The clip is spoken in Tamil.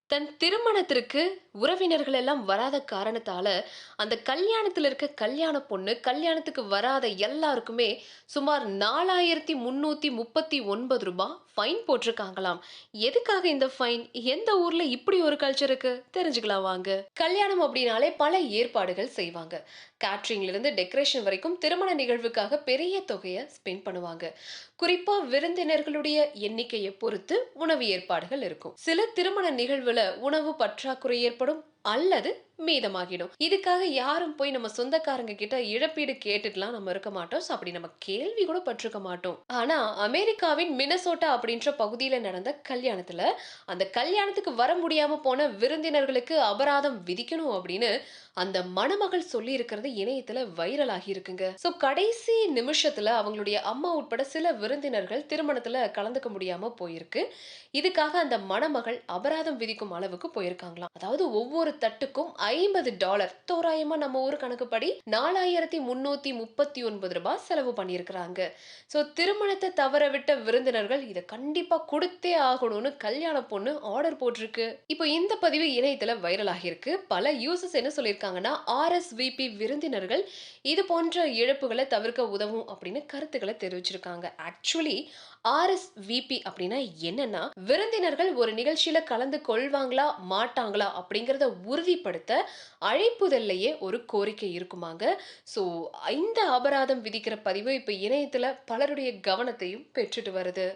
தன் திருமணத்திற்கு உறவினர்கள் எல்லாம் வராத காரணத்தால, அந்த கல்யாணத்துல இருக்க கல்யாண பொண்ணு, கல்யாணத்துக்கு வராத எல்லாருக்குமே சுமார் ரூ. 4,339 ஃபைன் போட்டிருக்காங்களாம். எதுக்காக இந்த ஃபைன்? எந்த ஊர்ல இப்படி ஒரு கல்ச்சர் இருக்கு? தெரிஞ்சுக்கலாம் வாங்க. கல்யாணம் அப்படின்னாலே பல ஏற்பாடுகள் செய்வாங்க. கேட்டரிங்ல இருந்து டெக்கரேஷன் வரைக்கும் திருமண நிகழ்வுக்காக பெரிய தொகைய ஸ்பெண்ட் பண்ணுவாங்க. குறிப்பா விருந்தினர்களுடைய எண்ணிக்கையை பொறுத்து உணவு ஏற்பாடுகள் இருக்கும். சில திருமண நிகழ்வுல உணவு பற்றாக்குறை ஏற்படும் அல்லது மீதமாகிடும். இதுக்காக யாரும் போய் நம்ம சொந்தக்காரங்க கிட்ட இழப்பீடு கேட்டுட்டுலாம் நம்ம இருக்க மாட்டோம். சோ அப்படி நம்ம கேள்வி கூட பட்டிருக்க மாட்டோம். ஆனா அமெரிக்காவின் மினசோட்டா அப்படின்ற பகுதியில நடந்த கல்யாணத்துல அந்த கல்யாணத்துக்கு வர முடியாம போன விருந்தினர்களுக்கு அபராதம் விதிக்கணும் அப்படின்னு அந்த மணமகள் சொல்லி இருக்கிறது இணையத்துல வைரல் ஆகி இருக்குங்க. சோ கடைசி நிமிஷத்துல அவங்களுடைய அம்மா உட்பட சில விருந்தினர்கள் திருமணத்துல கலந்துக்க முடியாம போயிருக்கு. இதுக்காக அந்த மணமகள் அபராதம் விதிக்கும் அளவுக்கு போயிருக்காங்களாம். அதாவது ஒவ்வொரு தட்டுக்கும் $50 தோராயமா நம்ம ஊர் கணக்குப்படி ரூ. 4,339 செலவு பண்ணியிருக்கிறாங்க. சோ திருமணத்தை தவற விட்ட விருந்தினர்கள் இத கண்டிப்பா கொடுத்தே ஆகணும்னு கல்யாண பொண்ணு ஆர்டர் போட்டிருக்கு. இப்போ இந்த பதிவு இணையத்துல வைரல் ஆகியிருக்கு. பல யூசர்ஸ் என்ன சொல்லியிருக்காங்கன்னா, RSVP விருந்தினர்கள் இது போன்ற இழப்புகளை தவிர்க்க உதவும் அப்படின்னு கருத்துக்களை தெரிவிச்சிருக்காங்க. ஆக்சுவலி RSVP அப்படின்னா என்னன்னா, விருந்தினர்கள் ஒரு நிகழ்ச்சியில கலந்து கொள்வாங்களா மாட்டாங்களா அப்படிங்கறத உறுதிப்படுத்த அழைப்புதல்லையே ஒரு கோரிக்கை இருக்குமாங்க. சோ இந்த அபராதம் விதிக்கிற பதிவு இப்ப இணையத்துல பலருடைய கவனத்தையும் பெற்றுட்டு வருது.